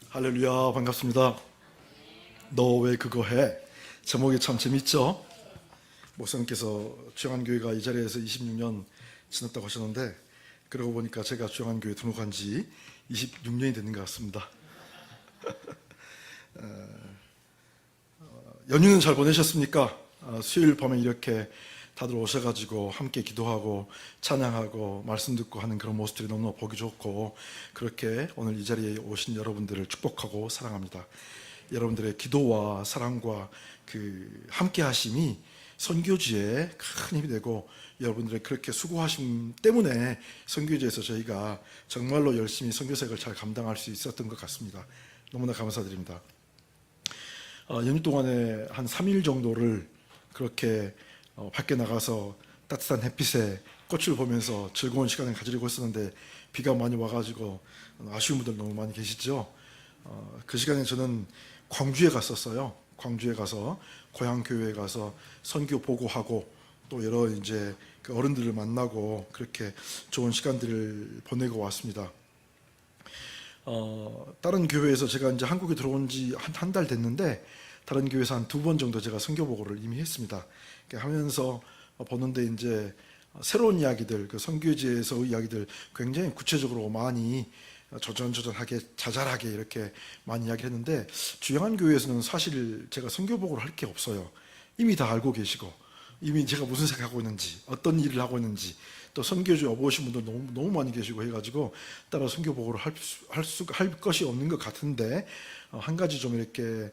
할렐루야, 반갑습니다. 너 왜 그거 해? 제목이 참 재밌죠? 목사님께서 주영한교회가 이 자리에서 26년 지났다고 하셨는데, 그러고 보니까 제가 주영한교회 등록한 지 26년이 되는 것 같습니다. 연휴는 잘 보내셨습니까? 수요일 밤에 이렇게 다들 오셔가지고 함께 기도하고 찬양하고 말씀 듣고 하는 그런 모습들이 너무나 보기 좋고, 그렇게 오늘 이 자리에 오신 여러분들을 축복하고 사랑합니다. 여러분들의 기도와 사랑과 그 함께 하심이 선교지에 큰 힘이 되고, 여러분들의 그렇게 수고하심 때문에 선교지에서 저희가 정말로 열심히 선교사역을 잘 감당할 수 있었던 것 같습니다. 너무나 감사드립니다. 연휴 동안에 한 3일 정도를 그렇게 밖에 나가서 따뜻한 햇빛에 꽃을 보면서 즐거운 시간을 가지려고 했었는데, 비가 많이 와가지고 아쉬운 분들 너무 많이 계시죠. 그 시간에 저는 광주에 갔었어요. 광주에 가서 고향 교회에 가서 선교 보고하고, 또 여러 이제 그 어른들을 만나고 그렇게 좋은 시간들을 보내고 왔습니다. 다른 교회에서 제가 이제 한국에 들어온 지 한 달 됐는데, 다른 교회에서 한 2번 정도 제가 선교 보고를 이미 했습니다. 하면서 보는데 이제 새로운 이야기들, 그 선교지에서의 이야기들 굉장히 구체적으로 많이 조전조전하게 자잘하게 이렇게 많이 이야기했는데, 주영한 교회에서는 사실 제가 선교 보고를 할 게 없어요. 이미 다 알고 계시고, 이미 제가 무슨 생각하고 있는지, 어떤 일을 하고 있는지, 또 선교지에 와보신 분들 너무 많이 계시고 해가지고 따라 선교 보고를 할 것이 없는 것 같은데, 한 가지 좀 이렇게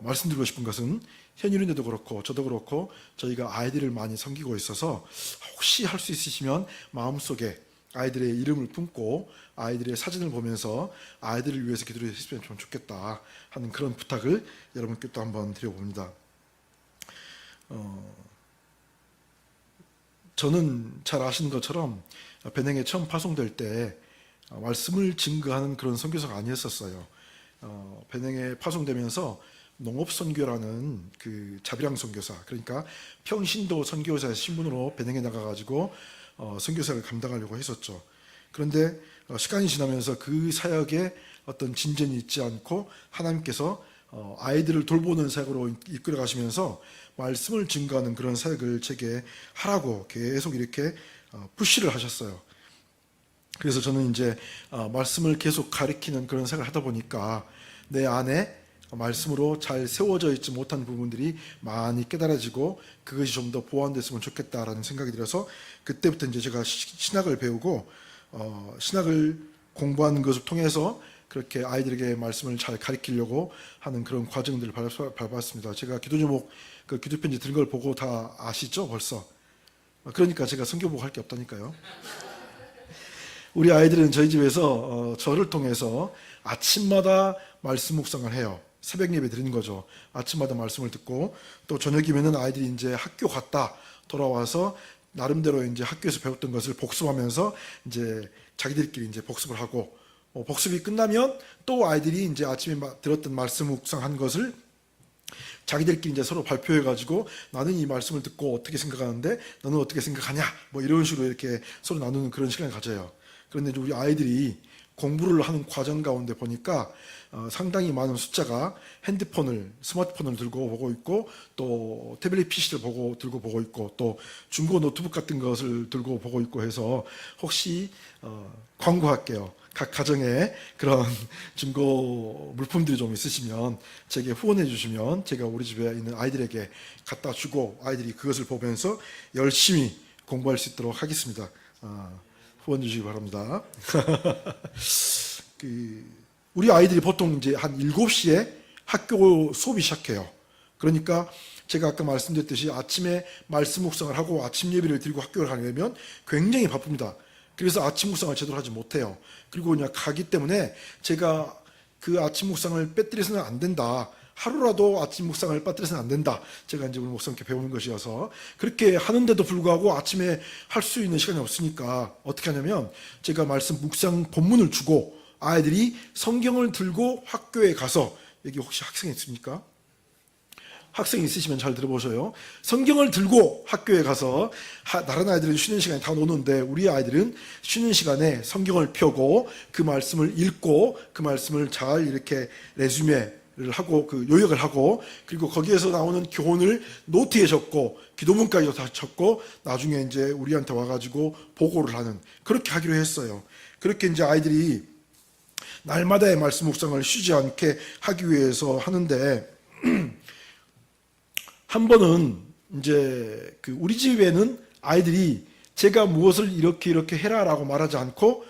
말씀드리고 싶은 것은, 현일인데도 그렇고 저도 그렇고 저희가 아이들을 많이 섬기고 있어서 혹시 할 수 있으시면 마음속에 아이들의 이름을 품고 아이들의 사진을 보면서 아이들을 위해서 기도를 했으면 좀 좋겠다 하는 그런 부탁을 여러분께 또 한번 드려봅니다. 저는 잘 아시는 것처럼 배낭에 처음 파송될 때 말씀을 증거하는 그런 선교사가 아니었었어요. 배낭에 파송되면서 농업선교라는 그 자비랑 선교사, 그러니까 평신도 선교사의 신분으로 배낭에 나가가지고 선교사를 감당하려고 했었죠. 그런데 시간이 지나면서 그 사역에 어떤 진전이 있지 않고, 하나님께서 아이들을 돌보는 사역으로 이끌어 가시면서 말씀을 증거하는 그런 사역을 제게 하라고 계속 이렇게 푸시를 하셨어요. 그래서 저는 이제 말씀을 계속 가리키는 그런 사역을 하다 보니까 내 안에 말씀으로 잘 세워져 있지 못한 부분들이 많이 깨달아지고, 그것이 좀 더 보완됐으면 좋겠다라는 생각이 들어서, 그때부터 이제 제가 신학을 배우고 신학을 공부하는 것을 통해서 그렇게 아이들에게 말씀을 잘 가르치려고 하는 그런 과정들을 밟았습니다. 제가 기도 제목, 그 기도 편지 드린 걸 보고 다 아시죠, 벌써? 그러니까 제가 선교복 할 게 없다니까요. 우리 아이들은 저희 집에서 저를 통해서 아침마다 말씀 묵상을 해요. 새벽 예배 드리는 거죠. 아침마다 말씀을 듣고, 또 저녁이면은 아이들이 이제 학교 갔다 돌아와서 나름대로 이제 학교에서 배웠던 것을 복습하면서 이제 자기들끼리 이제 복습을 하고, 복습이 끝나면 또 아이들이 이제 아침에 들었던 말씀 묵상한 것을 자기들끼리 이제 서로 발표해가지고, 나는 이 말씀을 듣고 어떻게 생각하는데 너는 어떻게 생각하냐, 뭐 이런 식으로 이렇게 서로 나누는 그런 시간을 가져요. 그런데 이제 우리 아이들이 공부를 하는 과정 가운데 보니까 상당히 많은 숫자가 스마트폰을 들고 보고 있고, 또 태블릿 PC를 들고 보고 있고, 또 중고 노트북 같은 것을 들고 보고 있고 해서, 혹시 광고할게요. 각 가정에 그런 중고 물품들이 좀 있으시면 제게 후원해 주시면 제가 우리 집에 있는 아이들에게 갖다 주고, 아이들이 그것을 보면서 열심히 공부할 수 있도록 하겠습니다. 후원해 주시기 바랍니다. 우리 아이들이 보통 이제 한 7시에 학교 수업이 시작해요. 그러니까 제가 아까 말씀드렸듯이 아침에 말씀 묵상을 하고 아침 예배를 드리고 학교를 가려면 굉장히 바쁩니다. 그래서 아침 묵상을 제대로 하지 못해요. 그리고 그냥 가기 때문에 제가 그 아침 묵상을 빼뜨려서는 안 된다, 하루라도 아침 묵상을 빠뜨려서는 안 된다, 제가 이제 우리 목사님께 배우는 것이어서, 그렇게 하는데도 불구하고 아침에 할 수 있는 시간이 없으니까 어떻게 하냐면, 제가 말씀 묵상 본문을 주고 아이들이 성경을 들고 학교에 가서, 여기 혹시 학생 있습니까? 학생이 있으시면 잘 들어보셔요. 성경을 들고 학교에 가서 다른 아이들은 쉬는 시간에 다 노는데 우리 아이들은 쉬는 시간에 성경을 펴고 그 말씀을 읽고 그 말씀을 잘 이렇게 레주메를 하고 그 요약을 하고 그리고 거기에서 나오는 교훈을 노트에 적고 기도문까지도 다 적고 나중에 이제 우리한테 와가지고 보고를 하는 그렇게 하기로 했어요. 그렇게 이제 아이들이 날마다의 말씀 묵상을 쉬지 않게 하기 위해서 하는데 한 번은 이제 그 우리 집에는 아이들이 제가 무엇을 이렇게 해라라고 말하지 않고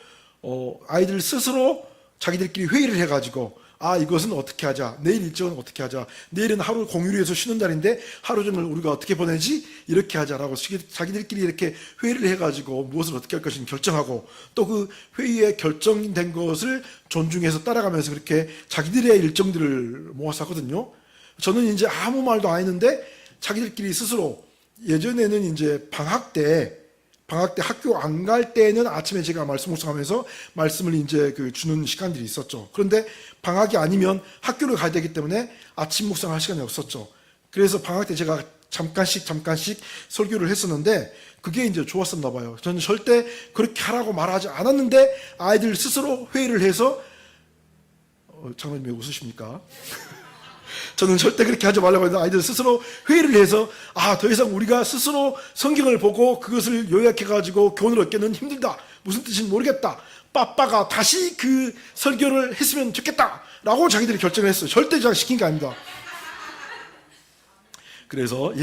아이들 스스로 자기들끼리 회의를 해가지고 이것은 어떻게 하자, 내일 일정은 어떻게 하자, 내일은 하루 공휴일을 해서 쉬는 날인데 하루 종일 우리가 어떻게 보내지 이렇게 하자라고 자기들끼리 이렇게 회의를 해가지고 무엇을 어떻게 할 것인지 결정하고 또 그 회의에 결정된 것을 존중해서 따라가면서 그렇게 자기들의 일정들을 모아서 하거든요. 저는 이제 아무 말도 안 했는데 자기들끼리 스스로 예전에는 이제 방학 때 학교 안 갈 때는 아침에 제가 말씀 묵상하면서 말씀을 이제 주는 시간들이 있었죠. 그런데 방학이 아니면 학교를 가야 되기 때문에 아침 묵상할 시간이 없었죠. 그래서 방학 때 제가 잠깐씩 설교를 했었는데 그게 이제 좋았었나 봐요. 저는 절대 그렇게 하라고 말하지 않았는데 아이들 스스로 회의를 해서 장로님 왜 웃으십니까? 저는 절대 그렇게 하지 말라고 했는데 아이들 스스로 회의를 해서 더 이상 우리가 스스로 성경을 보고 그것을 요약해가지고 교훈을 얻기는 힘들다. 무슨 뜻인지 모르겠다. 빠빠가 다시 그 설교를 했으면 좋겠다. 라고 자기들이 결정을 했어요. 절대 제가 시킨 게 아닙니다. 그래서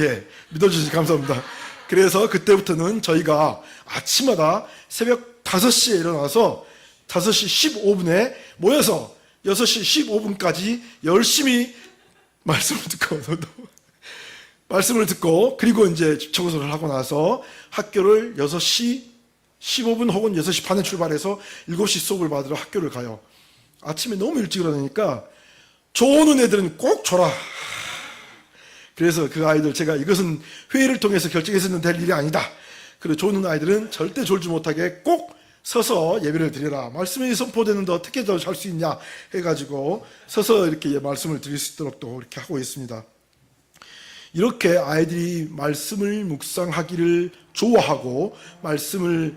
믿어주셔서 감사합니다. 그래서 그때부터는 저희가 아침마다 새벽 5시에 일어나서 5시 15분에 모여서 6시 15분까지 열심히 말씀을 듣고 그리고 이제 청소를 하고 나서 학교를 6시 15분 혹은 6시 반에 출발해서 7시 수업을 받으러 학교를 가요. 아침에 너무 일찍 일어나니까 조는 애들은 꼭 졸아. 그래서 그 아이들 제가 이것은 회의를 통해서 결정해서는 될 일이 아니다. 그리고 조는 아이들은 절대 졸지 못하게 꼭 서서 예배를 드려라. 말씀이 선포되는데 어떻게 더 잘 수 있냐 해가지고 서서 이렇게 말씀을 드릴 수 있도록 또 이렇게 하고 있습니다. 이렇게 아이들이 말씀을 묵상하기를 좋아하고 말씀을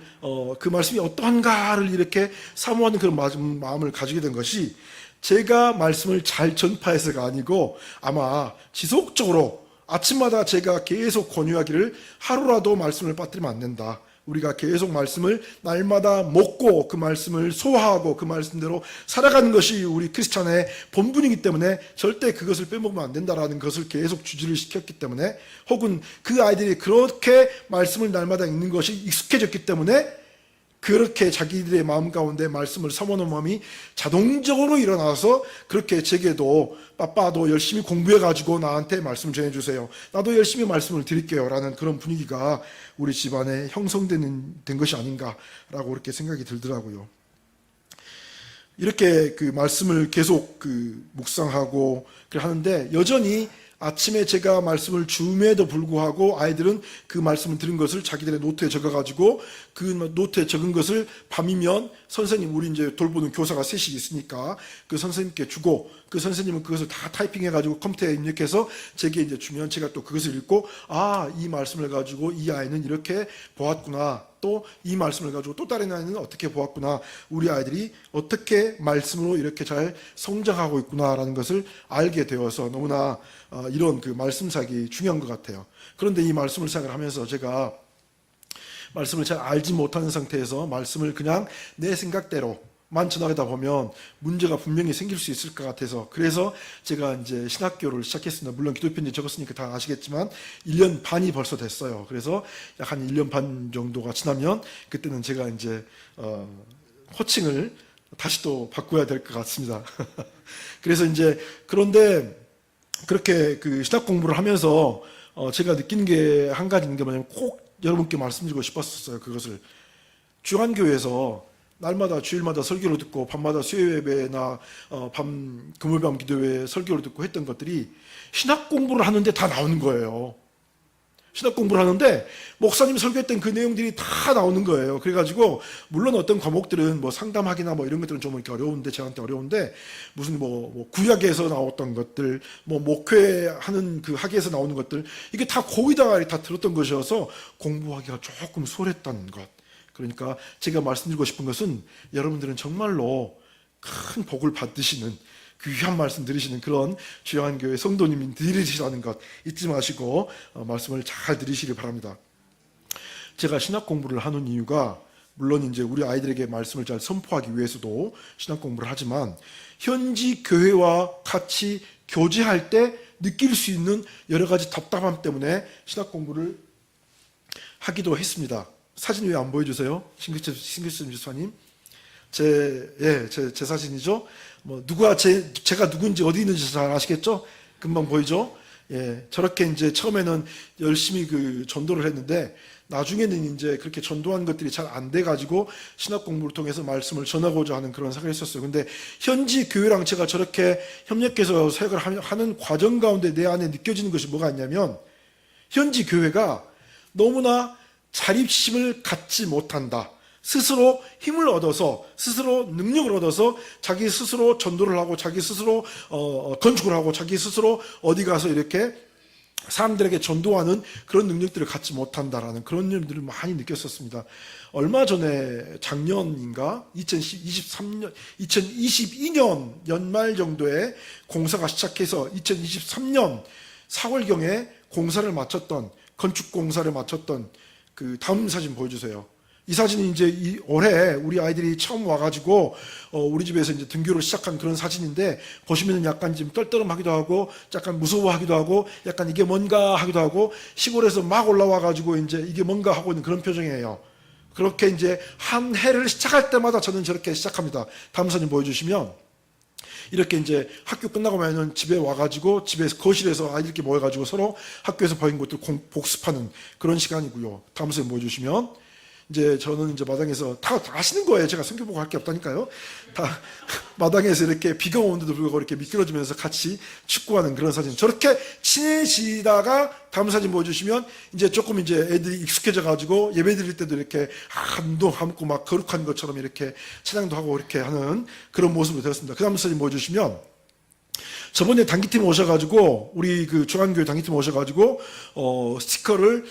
그 말씀이 어떠한가를 이렇게 사모하는 그런 마음을 가지게 된 것이 제가 말씀을 잘 전파해서가 아니고 아마 지속적으로 아침마다 제가 계속 권유하기를 하루라도 말씀을 빠뜨리면 안 된다. 우리가 계속 말씀을 날마다 먹고 그 말씀을 소화하고 그 말씀대로 살아가는 것이 우리 크리스찬의 본분이기 때문에 절대 그것을 빼먹으면 안 된다라는 것을 계속 주지를 시켰기 때문에 혹은 그 아이들이 그렇게 말씀을 날마다 읽는 것이 익숙해졌기 때문에 그렇게 자기들의 마음 가운데 말씀을 사모하는 마음이 자동적으로 일어나서 그렇게 제게도 빠빠도 열심히 공부해가지고 나한테 말씀을 전해주세요. 나도 열심히 말씀을 드릴게요. 라는 그런 분위기가 우리 집안에 형성된 것이 아닌가라고 그렇게 생각이 들더라고요. 이렇게 그 말씀을 계속 묵상하고 하는데 여전히 아침에 제가 말씀을 줌에도 불구하고 아이들은 그 말씀을 들은 것을 자기들의 노트에 적어가지고 그 노트에 적은 것을 밤이면 선생님, 우리 이제 돌보는 교사가 셋이 있으니까 그 선생님께 주고 그 선생님은 그것을 다 타이핑해가지고 컴퓨터에 입력해서 제게 이제 주면 제가 또 그것을 읽고 이 말씀을 가지고 이 아이는 이렇게 보았구나. 또 이 말씀을 가지고 또 다른 아이는 어떻게 보았구나. 우리 아이들이 어떻게 말씀으로 이렇게 잘 성장하고 있구나라는 것을 알게 되어서 너무나 이런 그 말씀사기 중요한 것 같아요. 그런데 이 말씀을 생각을 하면서 제가 말씀을 잘 알지 못하는 상태에서 말씀을 그냥 내 생각대로만 전하다 보면 문제가 분명히 생길 수 있을 것 같아서 그래서 제가 이제 신학교를 시작했습니다. 물론 기도편지 적었으니까 다 아시겠지만 1년 반이 벌써 됐어요. 그래서 약 한 1년 반 정도가 지나면 그때는 제가 이제 호칭을 다시 또 바꿔야 될 것 같습니다. 그래서 이제 그런데 그렇게 그 신학 공부를 하면서 제가 느끼는 게 한 가지 있는 게 뭐냐면 꼭 여러분께 말씀드리고 싶었어요. 그것을 주한교회에서 날마다 주일마다 설교를 듣고 밤마다 수요 예배나 금요일밤 기도회 설교를 듣고 했던 것들이 신학 공부를 하는데 다 나오는 거예요. 신학 공부를 하는데 목사님 설교했던 그 내용들이 다 나오는 거예요. 그래가지고 물론 어떤 과목들은 뭐 상담학이나 뭐 이런 것들은 좀 이렇게 어려운데, 저한테 어려운데, 무슨 뭐 구약에서 나왔던 것들, 뭐 목회하는 그 학에서 나오는 것들, 이게 다 거기다가 다 들었던 것이어서 공부하기가 조금 수월했다는 것. 그러니까 제가 말씀드리고 싶은 것은 여러분들은 정말로 큰 복을 받으시는, 귀한 말씀 들으시는 그런 주양교회 성도님들이시라는 것 잊지 마시고 말씀을 잘 들으시길 바랍니다. 제가 신학 공부를 하는 이유가 물론 이제 우리 아이들에게 말씀을 잘 선포하기 위해서도 신학 공부를 하지만 현지 교회와 같이 교제할 때 느낄 수 있는 여러 가지 답답함 때문에 신학 공부를 하기도 했습니다. 사진 왜 안 보여주세요? 신규철 집사님. 제 사진이죠. 뭐 제가 누군지 어디 있는지 잘 아시겠죠? 금방 보이죠? 예, 저렇게 이제 처음에는 열심히 그 전도를 했는데 나중에는 이제 그렇게 전도한 것들이 잘 안 돼가지고 신학 공부를 통해서 말씀을 전하고자 하는 그런 생각을 했었어요. 근데 현지 교회랑 제가 저렇게 협력해서 사역을 하는 과정 가운데 내 안에 느껴지는 것이 뭐가 있냐면 현지 교회가 너무나 자립심을 갖지 못한다. 스스로 힘을 얻어서, 스스로 능력을 얻어서 자기 스스로 전도를 하고 자기 스스로 건축을 하고 자기 스스로 어디 가서 이렇게 사람들에게 전도하는 그런 능력들을 갖지 못한다라는 그런 점들을 많이 느꼈었습니다. 얼마 전에 작년인가 2022년 연말 정도에 공사가 시작해서 2023년 4월경에 공사를 마쳤던, 건축 공사를 마쳤던 그 다음 사진 보여주세요. 이 사진이 이제 올해 우리 아이들이 처음 와가지고 우리 집에서 이제 등교를 시작한 그런 사진인데 보시면은 약간 좀 떨떠름하기도 하고 약간 무서워하기도 하고 약간 이게 뭔가 하기도 하고 시골에서 막 올라와가지고 이제 이게 뭔가 하고 있는 그런 표정이에요. 그렇게 이제 한 해를 시작할 때마다 저는 저렇게 시작합니다. 다음 사진 보여주시면 이렇게 이제 학교 끝나고 나면 집에 와가지고 집에서 거실에서 아이들끼리 모여가지고 서로 학교에서 배운 것들 복습하는 그런 시간이고요. 다음 사진 보여주시면 이제 저는 이제 마당에서 다 아시는 거예요. 제가 성경 보고 할 게 없다니까요. 다 마당에서 이렇게 비가 오는데도 불구하고 이렇게 미끄러지면서 같이 축구하는 그런 사진. 저렇게 친해지다가 다음 사진 보여주시면 이제 조금 이제 애들이 익숙해져 가지고 예배 드릴 때도 이렇게 운동하고 막 거룩한 것처럼 이렇게 찬양도 하고 이렇게 하는 그런 모습으로 되었습니다. 그 다음 사진 보여주시면 저번에 단기팀 오셔가지고 우리 그 중앙교회 단기팀 오셔가지고 스티커를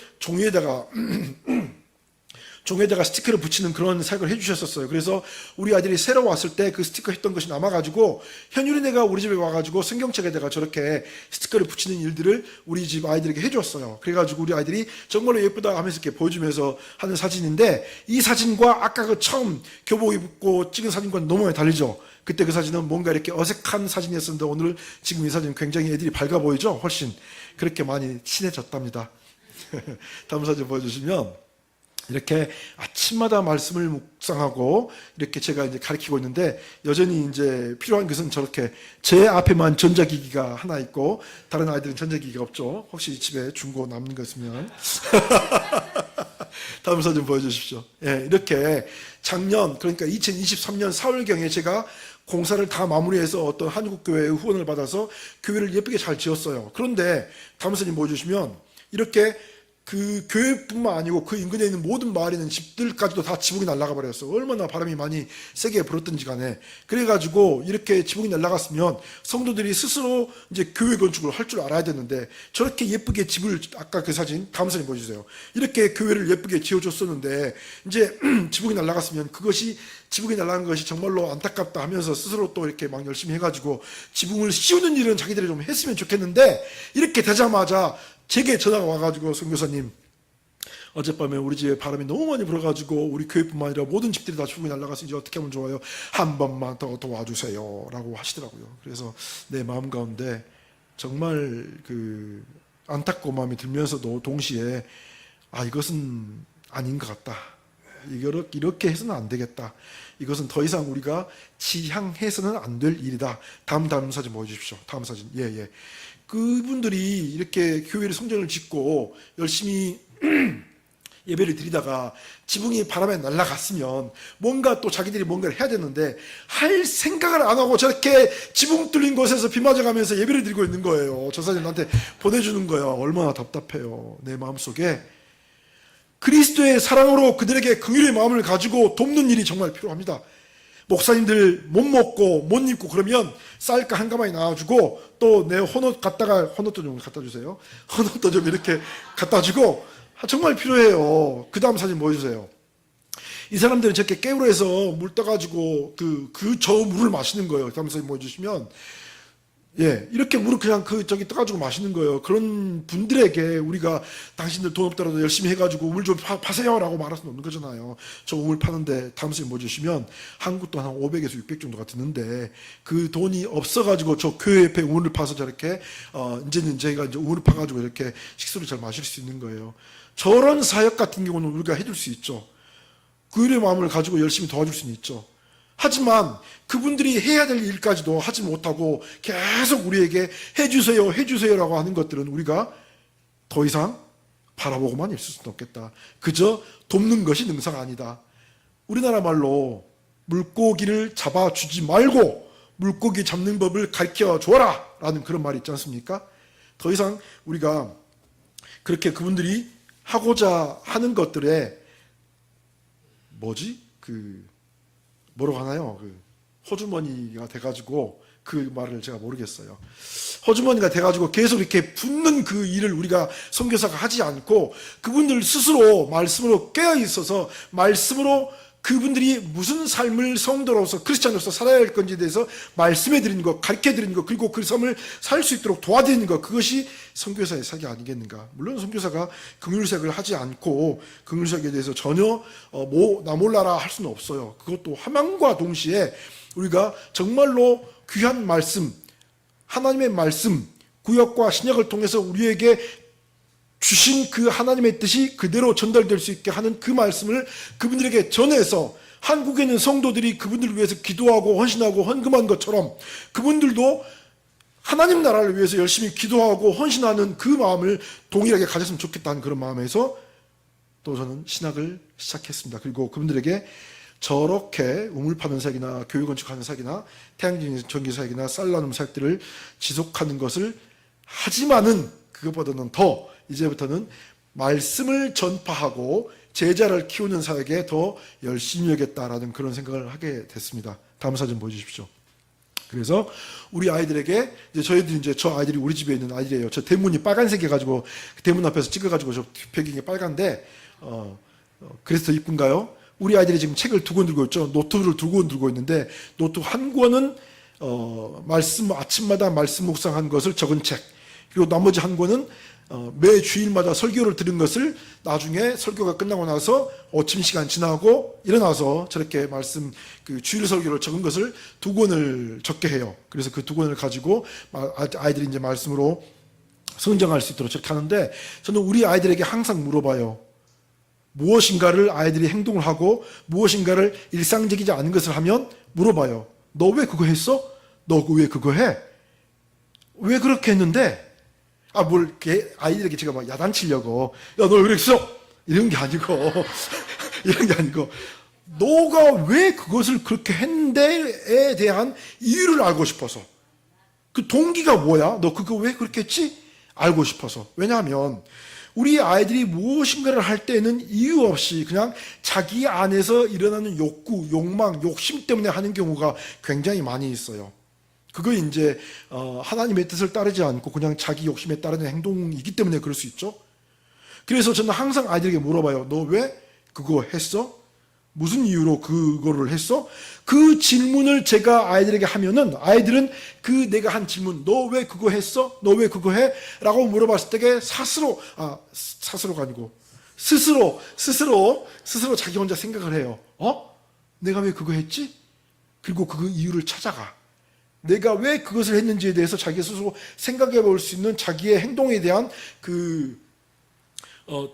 종이에다가 스티커를 붙이는 그런 사역을 해주셨었어요. 그래서 우리 아이들이 새로 왔을 때 그 스티커 했던 것이 남아가지고 현율이네가 우리 집에 와가지고 성경책에다가 저렇게 스티커를 붙이는 일들을 우리 집 아이들에게 해줬어요. 그래가지고 우리 아이들이 정말로 예쁘다 하면서 이렇게 보여주면서 하는 사진인데 이 사진과 아까 그 처음 교복 입고 찍은 사진과는 너무 많이 다르죠. 그때 그 사진은 뭔가 이렇게 어색한 사진이었었는데 오늘 지금 이 사진은 굉장히 애들이 밝아 보이죠. 훨씬 그렇게 많이 친해졌답니다. 다음 사진 보여주시면 이렇게 아침마다 말씀을 묵상하고 이렇게 제가 이제 가르치고 있는데 여전히 이제 필요한 것은 저렇게 제 앞에만 전자기기가 하나 있고 다른 아이들은 전자기기가 없죠. 혹시 집에 중고 남는 거 있으면 다음 사진 보여주십시오. 예, 이렇게 작년 그러니까 2023년 4월경에 제가 공사를 다 마무리해서 어떤 한국교회의 후원을 받아서 교회를 예쁘게 잘 지었어요. 그런데 다음 사진 보여주시면 이렇게 그 교회뿐만 아니고 그 인근에 있는 모든 마을에 있는 집들까지도 다 지붕이 날아가 버렸어. 얼마나 바람이 많이 세게 불었던지 간에. 그래가지고 이렇게 지붕이 날아갔으면 성도들이 스스로 이제 교회 건축을 할 줄 알아야 되는데 저렇게 예쁘게 집을, 아까 그 사진, 다음 사진 보여주세요. 이렇게 교회를 예쁘게 지어줬었는데 이제 지붕이 날아갔으면 그것이 지붕이 날아간 것이 정말로 안타깝다 하면서 스스로 또 이렇게 막 열심히 해가지고 지붕을 씌우는 일은 자기들이 좀 했으면 좋겠는데 이렇게 되자마자 제게 전화가 와가지고 선교사님 어젯밤에 우리 집에 바람이 너무 많이 불어가지고 우리 교회뿐만 아니라 모든 집들이 다 지붕이 날아가서 이제 어떻게 하면 좋아요? 한 번만 더 도와주세요 라고 하시더라고요. 그래서 내 마음 가운데 정말 그 안타까운 마음이 들면서도 동시에 이것은 아닌 것 같다. 이렇게 해서는 안 되겠다. 이것은 더 이상 우리가 지향해서는 안 될 일이다. 다음 사진 보여주십시오. 다음 사진. 예. 그분들이 이렇게 교회를 성전을 짓고 열심히 예배를 드리다가 지붕이 바람에 날아갔으면 뭔가 또 자기들이 뭔가를 해야 되는데 할 생각을 안 하고 저렇게 지붕 뚫린 곳에서 비 맞아가면서 예배를 드리고 있는 거예요. 전사님 나한테 보내주는 거예요. 얼마나 답답해요. 내 마음속에 그리스도의 사랑으로 그들에게 긍휼의 마음을 가지고 돕는 일이 정말 필요합니다. 목사님들 못 먹고 못 입고 그러면 쌀가 한 가마니 나와주고 또 내 헌옷 갖다가 헌옷도 좀 갖다 주세요. 헌옷도 좀 이렇게 갖다 주고 정말 필요해요. 그 다음 사진 보여주세요. 이 사람들은 저렇게 깨우러에서 물 떠가지고 저 물을 마시는 거예요. 그 다음 사진 보여주시면 이렇게 물을 그냥 저기 떠가지고 마시는 거예요. 그런 분들에게 우리가 당신들 돈 없더라도 열심히 해가지고 우물 좀 파세요 라고 말할 수는 없는 거잖아요. 저 우물 파는데 다음 사진 보여주시면 한국 돈 한 500에서 600 정도가 드는데 그 돈이 없어가지고 저 교회 옆에 우물을 파서 저렇게 이제는 저희가 이제 우물을 파가지고 이렇게 식수를 잘 마실 수 있는 거예요. 저런 사역 같은 경우는 우리가 해줄 수 있죠. 긍휼의 마음을 가지고 열심히 도와줄 수는 있죠. 하지만 그분들이 해야 될 일까지도 하지 못하고 계속 우리에게 해주세요, 해주세요라고 하는 것들은 우리가 더 이상 바라보고만 있을 수는 없겠다. 그저 돕는 것이 능사가 아니다. 우리나라 말로 물고기를 잡아주지 말고 물고기 잡는 법을 가르쳐 줘라 라는 그런 말이 있지 않습니까? 더 이상 우리가 그렇게 그분들이 하고자 하는 것들에 뭐라고 하나요? 호주머니가 돼가지고 그 말을 제가 모르겠어요. 호주머니가 돼가지고 계속 이렇게 붙는 그 일을 우리가 선교사가 하지 않고 그분들 스스로 말씀으로 깨어 있어서 말씀으로 그분들이 무슨 삶을 성도로서 크리스찬으로서 살아야 할 건지에 대해서 말씀해 드리는 것, 가르쳐 드리는 것, 그리고 그 삶을 살 수 있도록 도와드리는 것, 그것이 선교사의 사역이 아니겠는가. 물론 선교사가 긍휼사역을 하지 않고 긍휼사역에 대해서 전혀 나 몰라라 할 수는 없어요. 그것도 하나님과 동시에 우리가 정말로 귀한 말씀, 하나님의 말씀, 구약과 신약을 통해서 우리에게 주신 그 하나님의 뜻이 그대로 전달될 수 있게 하는 그 말씀을 그분들에게 전해서 한국에 있는 성도들이 그분들을 위해서 기도하고 헌신하고 헌금한 것처럼 그분들도 하나님 나라를 위해서 열심히 기도하고 헌신하는 그 마음을 동일하게 가졌으면 좋겠다는 그런 마음에서 또 저는 신학을 시작했습니다. 그리고 그분들에게 저렇게 우물 파는 사역이나 교육 건축하는 사역이나 태양진 전기 사역이나 쌀 나눔 사역들을 지속하는 것을 하지만은 그것보다는 더 이제부터는 말씀을 전파하고 제자를 키우는 사역에 더 열심히 하겠다라는 그런 생각을 하게 됐습니다. 다음 사진 보여주십시오. 그래서 우리 아이들에게 저희들이 저 아이들이 우리 집에 있는 아이들이에요. 저 대문이 빨간색이 가지고 대문 앞에서 찍어가지고 저 배경이 빨간데 그래서 더 이쁜가요? 우리 아이들이 지금 책을 두 권 들고 있죠. 노트를 두 권 들고 있는데 노트 한 권은 말씀 아침마다 말씀 묵상한 것을 적은 책. 그리고 나머지 한 권은 매 주일마다 설교를 들은 것을 나중에 설교가 끝나고 나서 아침 시간 지나고 일어나서 저렇게 말씀 주일 설교를 적은 것을 두 권을 적게 해요. 그래서 그 두 권을 가지고 아이들이 이제 말씀으로 성장할 수 있도록 저렇게 하는데 저는 우리 아이들에게 항상 물어봐요. 무엇인가를 아이들이 행동을 하고 무엇인가를 일상적이지 않은 것을 하면 물어봐요. 너 왜 그거 했어? 너 왜 그거 해? 왜 그렇게 했는데? 아이들에게 제가 막 야단치려고, 야, 너 왜 그랬어? 이런 게 아니고, 너가 왜 그것을 그렇게 했는데에 대한 이유를 알고 싶어서. 그 동기가 뭐야? 너 그거 왜 그렇게 했지? 알고 싶어서. 왜냐하면, 우리 아이들이 무엇인가를 할 때는 이유 없이 그냥 자기 안에서 일어나는 욕구, 욕망, 욕심 때문에 하는 경우가 굉장히 많이 있어요. 그거 이제 하나님의 뜻을 따르지 않고 그냥 자기 욕심에 따르는 행동이기 때문에 그럴 수 있죠. 그래서 저는 항상 아이들에게 물어봐요. 너 왜 그거 했어? 무슨 이유로 그거를 했어? 그 질문을 제가 아이들에게 하면은 아이들은 그 내가 한 질문, 너 왜 그거 했어? 너 왜 그거 해? 라고 물어봤을 때 스스로가 아니고 스스로 자기 혼자 생각을 해요. 내가 왜 그거 했지? 그리고 그 이유를 찾아가. 내가 왜 그것을 했는지에 대해서 자기 스스로 생각해 볼 수 있는 자기의 행동에 대한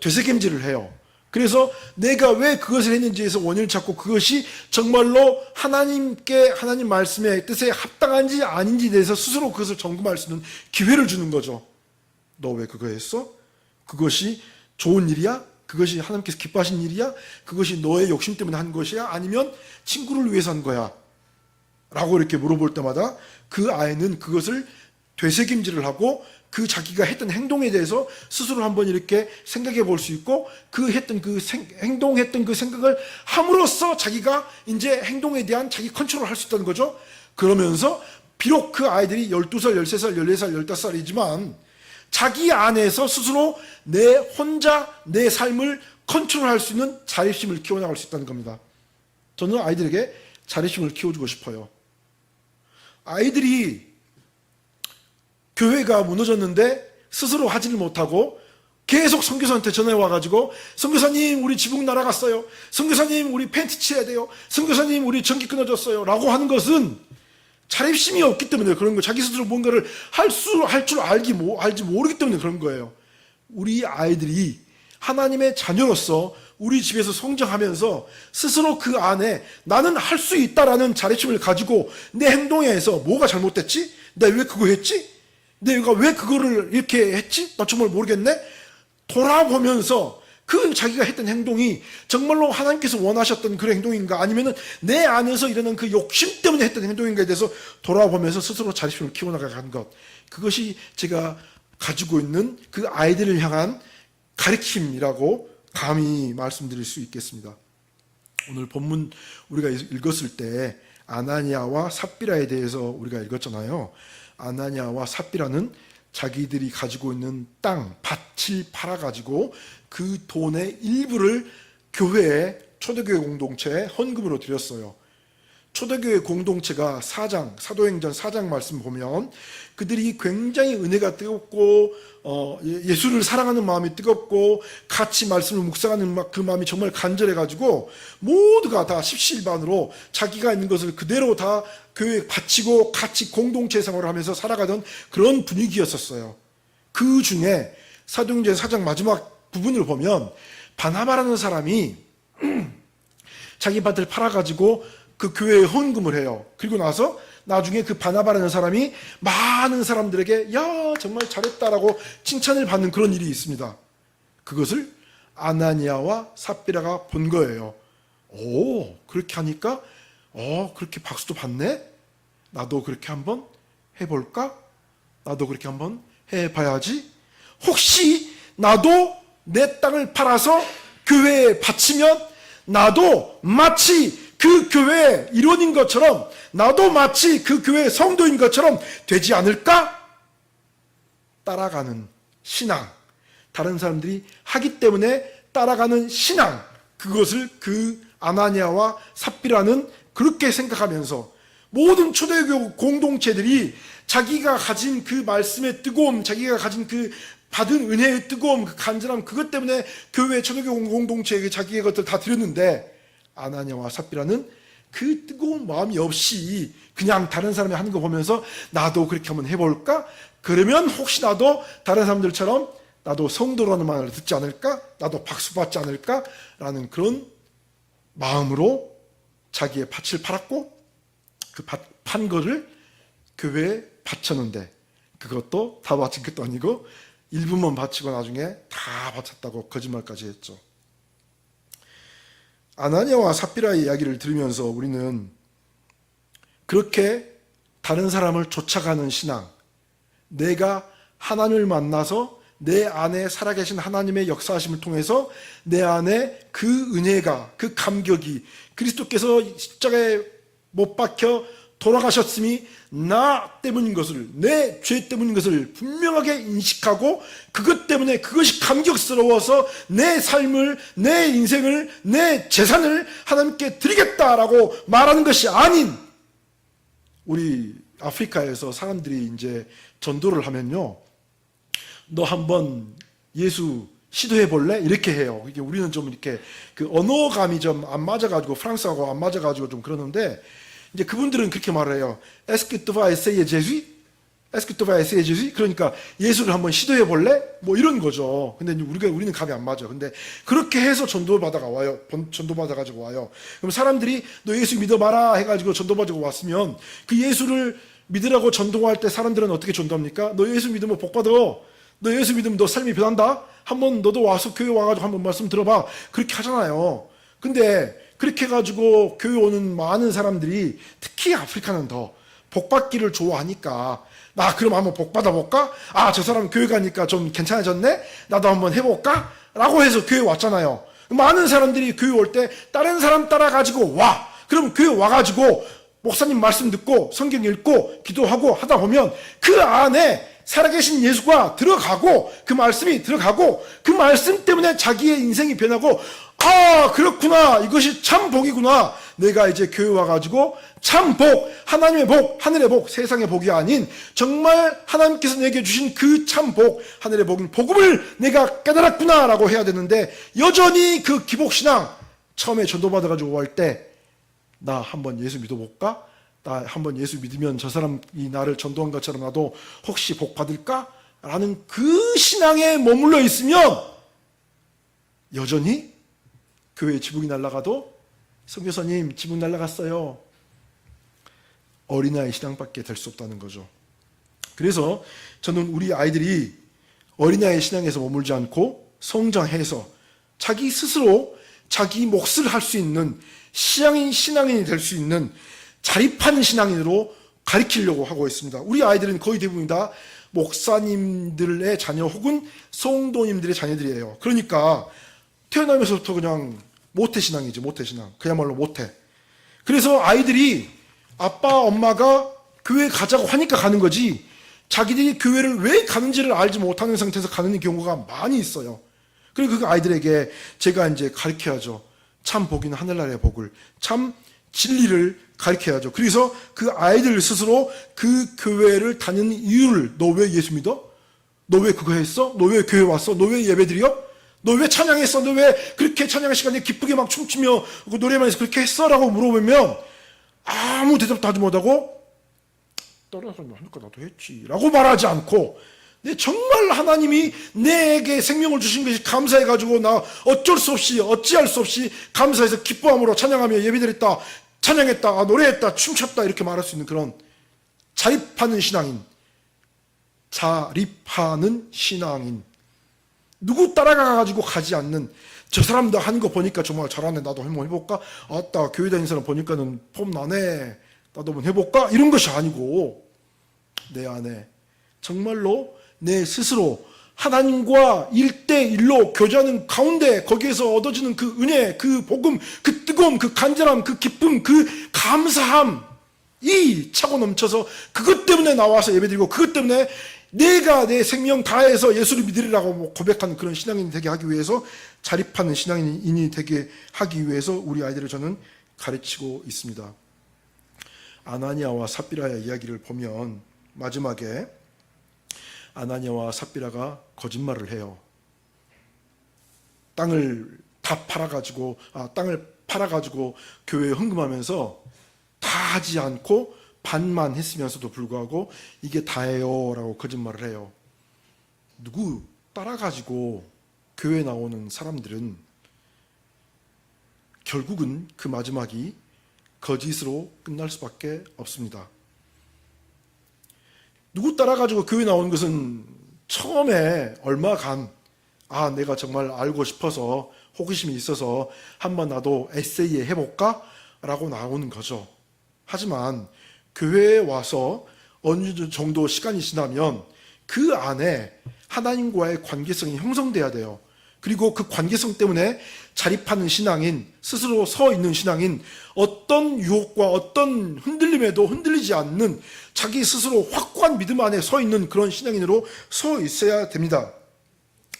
되새김질을 해요. 그래서 내가 왜 그것을 했는지에서 원인을 찾고 그것이 정말로 하나님 말씀의 뜻에 합당한지 아닌지에 대해서 스스로 그것을 점검할 수 있는 기회를 주는 거죠. 너 왜 그거 했어? 그것이 좋은 일이야? 그것이 하나님께서 기뻐하신 일이야? 그것이 너의 욕심 때문에 한 것이야? 아니면 친구를 위해서 한 거야? 라고 이렇게 물어볼 때마다 그 아이는 그것을 되새김질을 하고 그 자기가 했던 행동에 대해서 스스로 한번 이렇게 생각해 볼 수 있고 행동했던 그 생각을 함으로써 자기가 이제 행동에 대한 자기 컨트롤을 할 수 있다는 거죠. 그러면서 비록 그 아이들이 12살, 13살, 14살, 15살이지만 자기 안에서 스스로 내 혼자 내 삶을 컨트롤할 수 있는 자립심을 키워나갈 수 있다는 겁니다. 저는 아이들에게 자립심을 키워주고 싶어요. 아이들이 교회가 무너졌는데 스스로 하지를 못하고 계속 선교사한테 전화해 와가지고 선교사님 우리 지붕 날아갔어요. 선교사님 우리 팬티 치해야 돼요. 선교사님 우리 전기 끊어졌어요. 라고 하는 것은 자립심이 없기 때문에 그런 거예요. 자기 스스로 뭔가를 할 줄 알지 모르기 때문에 그런 거예요. 우리 아이들이 하나님의 자녀로서 우리 집에서 성장하면서 스스로 그 안에 나는 할 수 있다라는 자립심을 가지고 내 행동에서 뭐가 잘못됐지? 내가 왜 그거 했지? 내가 왜 그거를 이렇게 했지? 나 정말 모르겠네? 돌아보면서 그 자기가 했던 행동이 정말로 하나님께서 원하셨던 그런 행동인가 아니면은 내 안에서 일어난 그 욕심 때문에 했던 행동인가에 대해서 돌아보면서 스스로 자립심을 키워나가는 것, 그것이 제가 가지고 있는 그 아이들을 향한 가르침이라고 감히 말씀드릴 수 있겠습니다. 오늘 본문 우리가 읽었을 때 아나니아와 삽비라에 대해서 우리가 읽었잖아요. 아나니아와 삽비라는 자기들이 가지고 있는 땅, 밭을 팔아가지고 그 돈의 일부를 교회에, 초대교회 공동체에 헌금으로 드렸어요. 초대교회 공동체가 사도행전 4장 말씀 보면 그들이 굉장히 은혜가 뜨겁고 예수를 사랑하는 마음이 뜨겁고 같이 말씀을 묵상하는 그 마음이 정말 간절해가지고 모두가 다 십시일반으로 자기가 있는 것을 그대로 다 교회에 바치고 같이 공동체 생활을 하면서 살아가던 그런 분위기였었어요. 그 중에 사도행전 4장 마지막 부분을 보면 바나바라는 사람이 자기 밭을 팔아가지고 그 교회에 헌금을 해요. 그리고 나서 나중에 그 바나바라는 사람이 많은 사람들에게 야 정말 잘했다라고 칭찬을 받는 그런 일이 있습니다. 그것을 아나니아와 삽비라가 본 거예요. 오, 그렇게 하니까 그렇게 박수도 받네? 나도 그렇게 한번 해볼까? 나도 그렇게 한번 해봐야지. 혹시 나도 내 땅을 팔아서 교회에 바치면 나도 마치 그 교회의 일원인 것처럼, 나도 마치 그 교회의 성도인 것처럼 되지 않을까? 따라가는 신앙, 다른 사람들이 하기 때문에 따라가는 신앙, 그것을 그 아나니아와 삽비라는 그렇게 생각하면서 모든 초대교회 공동체들이 자기가 가진 그 말씀의 뜨거움, 자기가 가진 그 받은 은혜의 뜨거움, 그 간절함, 그것 때문에 교회 초대교회 공동체에게 자기의 것들 다 드렸는데 아나니아와 삽비라는 그 뜨거운 마음이 없이 그냥 다른 사람이 하는 거 보면서 나도 그렇게 한번 해볼까? 그러면 혹시 나도 다른 사람들처럼 나도 성도라는 말을 듣지 않을까? 나도 박수 받지 않을까? 라는 그런 마음으로 자기의 밭을 팔았고 그 밭 판 거를 교회에 바쳤는데 그것도 다 바친 것도 아니고 일부만 바치고 나중에 다 바쳤다고 거짓말까지 했죠. 아나니아와 삽비라의 이야기를 들으면서 우리는 그렇게 다른 사람을 쫓아가는 신앙, 내가 하나님을 만나서 내 안에 살아계신 하나님의 역사하심을 통해서 내 안에 그 은혜가, 그 감격이 그리스도께서 십자가에 못 박혀 돌아가셨음이 나 때문인 것을, 내 죄 때문인 것을 분명하게 인식하고 그것 때문에 그것이 감격스러워서 내 삶을, 내 인생을, 내 재산을 하나님께 드리겠다라고 말하는 것이 아닌, 우리 아프리카에서 사람들이 이제 전도를 하면요, 너 한번 예수 시도해 볼래? 이렇게 해요. 이게 우리는 좀 이렇게 그 언어감이 좀 안 맞아가지고, 프랑스하고 안 맞아가지고 좀 그러는데, 이제 그분들은 그렇게 말을 해요. Est-ce que tu vas essayer Jésus? Est-ce que tu vas essayer Jésus? 그러니까 예수를 한번 시도해 볼래? 뭐 이런 거죠. 근데 우리는 감이 안 맞아. 근데 그렇게 해서 전도받아가 와요. 전도받아가지고 와요. 그럼 사람들이 너 예수 믿어봐라 해가지고 전도받아고 왔으면 그 예수를 믿으라고 전도할 때 사람들은 어떻게 전도합니까? 너 예수 믿으면 복 받아. 너 예수 믿으면 너 삶이 변한다? 한번 너도 와서 교회 와가지고 한번 말씀 들어봐. 그렇게 하잖아요. 근데 그렇게 해가지고 교회 오는 많은 사람들이 특히 아프리카는 더 복받기를 좋아하니까 나 그럼 한번 복 받아볼까? 아, 저 사람 교회 가니까 좀 괜찮아졌네? 나도 한번 해볼까? 라고 해서 교회 왔잖아요. 많은 사람들이 교회 올 때 다른 사람 따라가지고 와. 그럼 교회 와가지고 목사님 말씀 듣고 성경 읽고 기도하고 하다 보면 그 안에 살아계신 예수가 들어가고 그 말씀이 들어가고 그 말씀 때문에 자기의 인생이 변하고 아, 그렇구나. 이것이 참 복이구나. 내가 이제 교회 와가지고 참 복, 하나님의 복, 하늘의 복, 세상의 복이 아닌 정말 하나님께서 내게 주신 그 참 복, 하늘의 복인 복음을 내가 깨달았구나 라고 해야 되는데 여전히 그 기복신앙 처음에 전도받아가지고 올 때 나 한번 예수 믿어볼까? 나 한번 예수 믿으면 저 사람이 나를 전도한 것처럼 나도 혹시 복 받을까? 라는 그 신앙에 머물러 있으면 여전히 교회 지붕이 날아가도 선교사님 지붕 날아갔어요. 어린아이 신앙밖에 될 수 없다는 거죠. 그래서 저는 우리 아이들이 어린아이 신앙에서 머물지 않고 성장해서 자기 스스로 자기 몫을 할 수 있는 신앙인이 될 수 있는 자립하는 신앙인으로 가르치려고 하고 있습니다. 우리 아이들은 거의 대부분 다 목사님들의 자녀 혹은 성도님들의 자녀들이에요. 그러니까 태어나면서부터 그냥 모태신앙이죠. 모태신앙. 그야말로 모태. 그래서 아이들이 아빠 엄마가 교회 가자고 하니까 가는 거지 자기들이 교회를 왜 가는지를 알지 못하는 상태에서 가는 경우가 많이 있어요. 그리고 그 아이들에게 제가 이제 가르쳐야죠. 참 복인 하늘나라의 복을, 참 진리를 가르쳐야죠. 그래서 그 아이들 스스로 그 교회를 다니는 이유를, 너 왜 예수 믿어? 너 왜 그거 했어? 너 왜 교회 왔어? 너 왜 예배 드려? 너 왜 찬양했어? 너 왜 그렇게 찬양 시간에 기쁘게 막 춤추며 노래만 해서 그렇게 했어? 라고 물어보면 아무 대답도 하지 못하고 다른 사람이 하니까 나도 했지 라고 말하지 않고 정말 하나님이 내게 생명을 주신 것이 감사해가지고 나 어쩔 수 없이 어찌할 수 없이 감사해서 기뻐함으로 찬양하며 예배드렸다, 찬양했다, 노래했다, 춤췄다 이렇게 말할 수 있는 그런 자립하는 신앙인, 누구 따라가가지고 가지 않는, 저 사람도 하는 거 보니까 정말 잘하네, 나도 한번 해볼까? 아따 교회 다니는 사람 보니까는 폼 나네, 나도 한번 해볼까? 이런 것이 아니고 내 안에 정말로 내 스스로 하나님과 1대1로 교제하는 가운데 거기에서 얻어지는 그 은혜, 그 복음, 그 뜨거움, 그 간절함, 그 기쁨, 그 감사함이 차고 넘쳐서 그것 때문에 나와서 예배드리고 그것 때문에 내가 내 생명 다해서 예수를 믿으리라고 고백하는 그런 신앙인이 되게 하기 위해서, 자립하는 신앙인이 되게 하기 위해서 우리 아이들을 저는 가르치고 있습니다. 아나니아와 삽비라의 이야기를 보면 마지막에 아나니아와 삽비라가 거짓말을 해요. 땅을 팔아가지고 교회에 헌금하면서 다 하지 않고 반만 했으면서도 불구하고 이게 다예요 라고 거짓말을 해요. 누구 따라가지고 교회에 나오는 사람들은 결국은 그 마지막이 거짓으로 끝날 수밖에 없습니다. 누구 따라가지고 교회 나오는 것은 처음에 얼마간 내가 정말 알고 싶어서 호기심이 있어서 한번 나도 에세이에 해볼까? 라고 나오는 거죠. 하지만 교회에 와서 어느 정도 시간이 지나면 그 안에 하나님과의 관계성이 형성돼야 돼요. 그리고 그 관계성 때문에 자립하는 신앙인, 스스로 서 있는 신앙인, 어떤 유혹과 어떤 흔들림에도 흔들리지 않는 자기 스스로 확고한 믿음 안에 서 있는 그런 신앙인으로 서 있어야 됩니다.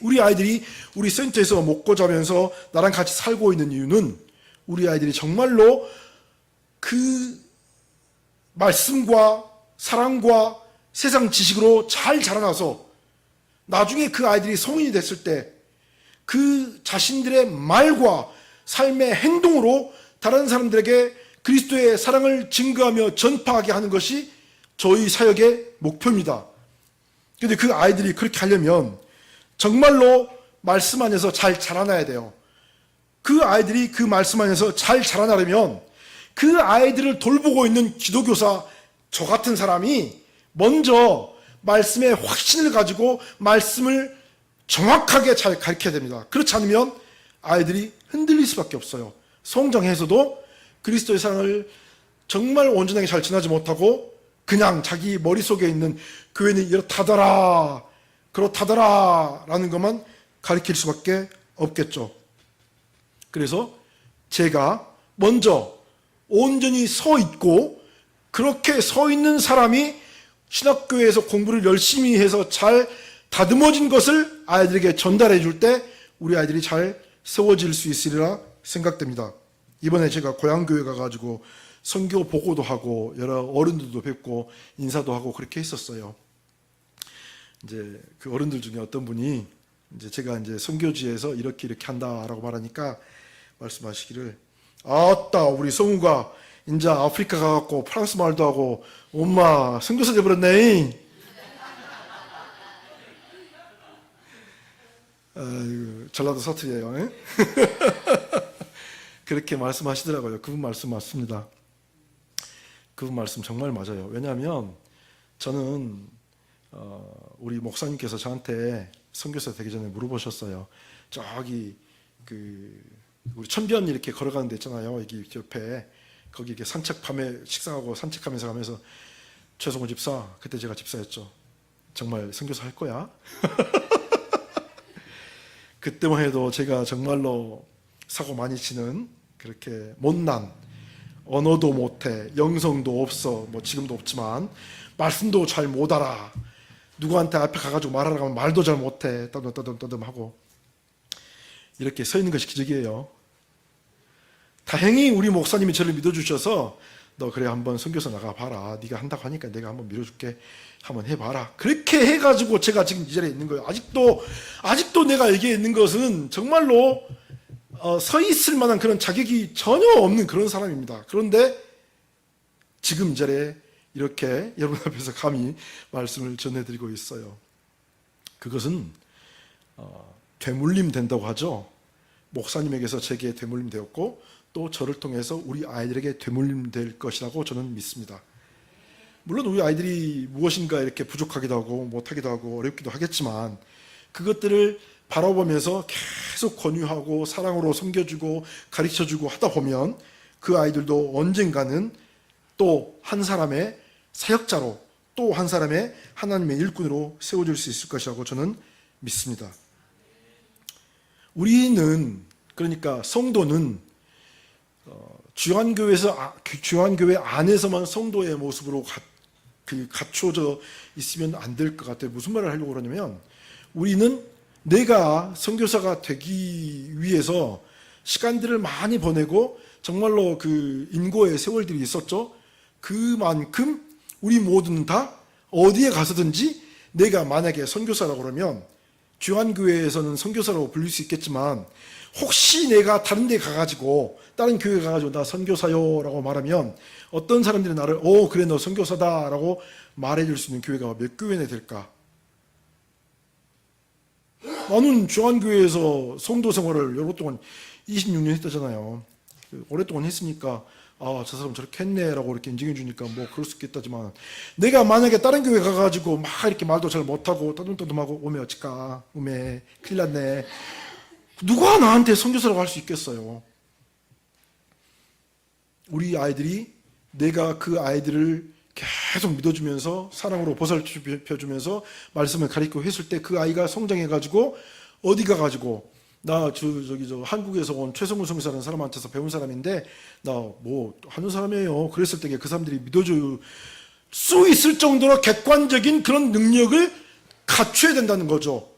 우리 아이들이 우리 센터에서 먹고 자면서 나랑 같이 살고 있는 이유는 우리 아이들이 정말로 그 말씀과 사랑과 세상 지식으로 잘 자라나서 나중에 그 아이들이 성인이 됐을 때 그 자신들의 말과 삶의 행동으로 다른 사람들에게 그리스도의 사랑을 증거하며 전파하게 하는 것이 저희 사역의 목표입니다. 그런데 그 아이들이 그렇게 하려면 정말로 말씀 안에서 잘 자라나야 돼요. 그 아이들이 그 말씀 안에서 잘 자라나려면 그 아이들을 돌보고 있는 기도교사, 저 같은 사람이 먼저 말씀의 확신을 가지고 말씀을 정확하게 잘 가르쳐야 됩니다. 그렇지 않으면 아이들이 흔들릴 수밖에 없어요. 성장해서도 그리스도의 사랑을 정말 온전하게 잘 지나지 못하고 그냥 자기 머릿속에 있는 교회는 이렇다더라 그렇다더라 라는 것만 가르칠 수밖에 없겠죠. 그래서 제가 먼저 온전히 서 있고 그렇게 서 있는 사람이 신학교에서 공부를 열심히 해서 잘 다듬어진 것을 아이들에게 전달해 줄 때 우리 아이들이 잘 세워질 수 있으리라 생각됩니다. 이번에 제가 고향교회 가가지고 선교 보고도 하고 여러 어른들도 뵙고 인사도 하고 그렇게 했었어요. 이제 그 어른들 중에 어떤 분이 이제 제가 이제 선교지에서 이렇게 한다라고 말하니까 말씀하시기를, 아따 우리 성우가 이제 아프리카 가갖고 프랑스 말도 하고 엄마 선교사 돼버렸네. 전라도 사투리예요. 그렇게 말씀하시더라고요. 그분 말씀 맞습니다. 그분 말씀 정말 맞아요. 왜냐하면 저는 우리 목사님께서 저한테 선교사 되기 전에 물어보셨어요. 저기 우리 천변 이렇게 걸어가는 데 있잖아요. 여기 옆에 거기 이렇게 산책 밤에 식사하고 산책하면서 가면서, 최성호 집사, 그때 제가 집사였죠. 정말 선교사 할 거야? 그때만 해도 제가 정말로 사고 많이 치는 그렇게 못난, 언어도 못해, 영성도 없어, 뭐 지금도 없지만 말씀도 잘 못 알아, 누구한테 앞에 가가지고 말하라고 하면 말도 잘 못해, 떠듬하고 이렇게 서 있는 것이 기적이에요. 다행히 우리 목사님이 저를 믿어주셔서 너 그래 한번 선교사 나가봐라, 네가 한다고 하니까 내가 한번 밀어줄게, 한번 해봐라, 그렇게 해가지고 제가 지금 이 자리에 있는 거예요. 아직도 내가 여기에 있는 것은 정말로 서 있을 만한 그런 자격이 전혀 없는 그런 사람입니다. 그런데 지금 이 자리에 이렇게 여러분 앞에서 감히 말씀을 전해드리고 있어요. 그것은 되물림 된다고 하죠. 목사님에게서 제게 되물림 되었고 또 저를 통해서 우리 아이들에게 되물림 될 것이라고 저는 믿습니다. 물론 우리 아이들이 무엇인가 이렇게 부족하기도 하고 못하기도 하고 어렵기도 하겠지만 그것들을 바라보면서 계속 권유하고 사랑으로 섬겨주고 가르쳐주고 하다 보면 그 아이들도 언젠가는 또 한 사람의 사역자로, 또 한 사람의 하나님의 일꾼으로 세워질 수 있을 것이라고 저는 믿습니다. 우리는, 그러니까 성도는 주한교회 안에서만 성도의 모습으로 갖춰져 있으면 안 될 것 같아요. 무슨 말을 하려고 그러냐면, 우리는 내가 선교사가 되기 위해서 시간들을 많이 보내고 정말로 그 인고의 세월들이 있었죠. 그만큼 우리 모두는 다 어디에 가서든지 내가 만약에 선교사라고 그러면 주한교회에서는 선교사라고 불릴 수 있겠지만, 혹시 내가 다른 데 가가지고 다른 교회 가가지고 나 선교사요 라고 말하면 어떤 사람들이 나를 그래 너 선교사다 라고 말해줄 수 있는 교회가 몇 교회나 될까? 나는 주한교회에서 성도 생활을 여러 동안 26년 했다잖아요. 오랫동안 했으니까 저 사람 저렇게 했네 라고 이렇게 인정해 주니까 뭐 그럴 수 있겠다지만, 내가 만약에 다른 교회 가가지고 막 이렇게 말도 잘 못하고 떠듬떠듬하고 오메 어찌까 오메 큰일 났네, 누가 나한테 선교사라고 할 수 있겠어요? 우리 아이들이, 내가 그 아이들을 계속 믿어주면서 사랑으로 보살펴주면서 말씀을 가르치고 했을 때 그 아이가 성장해가지고 어디 가가지고 나 한국에서 온 최성훈 성교사라는 사람한테서 배운 사람인데 나 뭐 하는 사람이에요. 그랬을 때 그 사람들이 믿어줄 수 있을 정도로 객관적인 그런 능력을 갖춰야 된다는 거죠.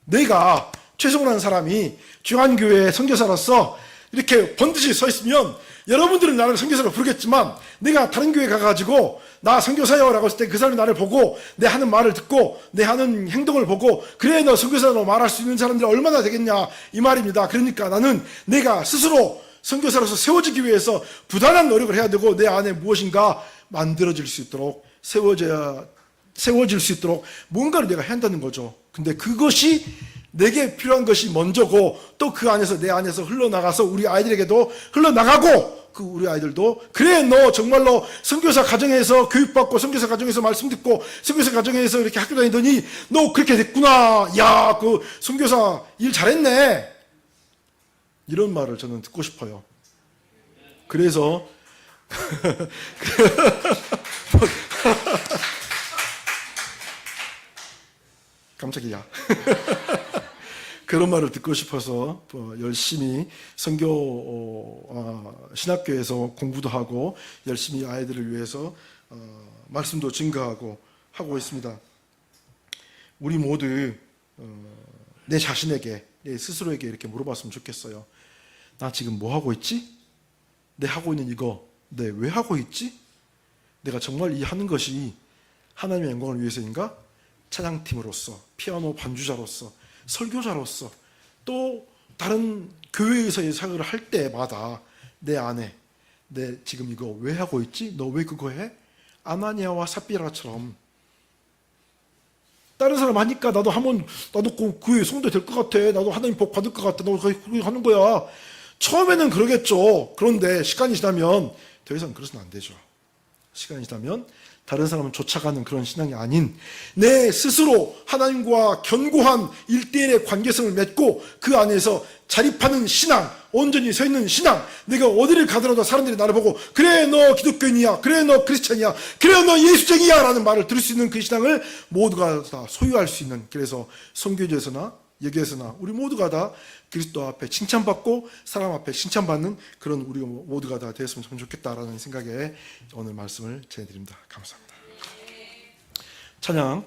내가 최성훈이라는 사람이 주한교회 선교사로서 이렇게 번듯이 서 있으면 여러분들은 나를 선교사로 부르겠지만, 내가 다른 교회 가가지고 나 선교사요 라고 했을 때 그 사람이 나를 보고 내 하는 말을 듣고 내 하는 행동을 보고 그래 너 선교사로 말할 수 있는 사람들이 얼마나 되겠냐 이 말입니다. 그러니까 나는 내가 스스로 선교사로서 세워지기 위해서 부단한 노력을 해야 되고 내 안에 무엇인가 만들어질 수 있도록 세워져야 세워질 수 있도록 뭔가를 내가 해야 한다는 거죠. 근데 그것이 내게 필요한 것이 먼저고 또 그 안에서 내 안에서 흘러나가서 우리 아이들에게도 흘러나가고 그 우리 아이들도 그래 너 정말로 선교사 가정에서 교육받고 선교사 가정에서 말씀 듣고 선교사 가정에서 이렇게 학교 다니더니 너 그렇게 됐구나. 야, 그 선교사 일 잘했네. 이런 말을 저는 듣고 싶어요. 그래서 깜짝이야. 그런 말을 듣고 싶어서 열심히 선교 신학교에서 공부도 하고 열심히 아이들을 위해서 말씀도 증거하고 하고 있습니다. 우리 모두 내 자신에게 내 스스로에게 이렇게 물어봤으면 좋겠어요. 나 지금 뭐 하고 있지? 내 하고 있는 이거 내 왜 하고 있지? 내가 정말 이 하는 것이 하나님의 영광을 위해서인가? 찬양팀으로서, 피아노 반주자로서, 설교자로서, 또 다른 교회에서의 사역을 할 때마다 내 안에 내 지금 이거 왜 하고 있지? 너 왜 그거 해? 아나니아와 삽비라처럼 다른 사람 하니까 나도 한번 나도 그 교회 성도 될 것 같아. 나도 하나님 복 받을 것 같아. 나도 그렇게 하는 거야. 처음에는 그러겠죠. 그런데 시간이 지나면 더 이상 그러서는 안 되죠. 시간이 지나면 다른 사람을 쫓아가는 그런 신앙이 아닌 내 스스로 하나님과 견고한 1대1의 관계성을 맺고 그 안에서 자립하는 신앙, 온전히 서 있는 신앙. 내가 어디를 가더라도 사람들이 나를 보고 그래 너 기독교인이야, 그래 너 크리스찬이야, 그래 너 예수쟁이야 라는 말을 들을 수 있는 그 신앙을 모두가 다 소유할 수 있는, 그래서 선교지에서나 여기에서나 우리 모두가 다 그리스도 앞에 칭찬받고 사람 앞에 칭찬받는 그런 우리 모두가 다 되었으면 참 좋겠다라는 생각에 오늘 말씀을 전해드립니다. 감사합니다. 찬양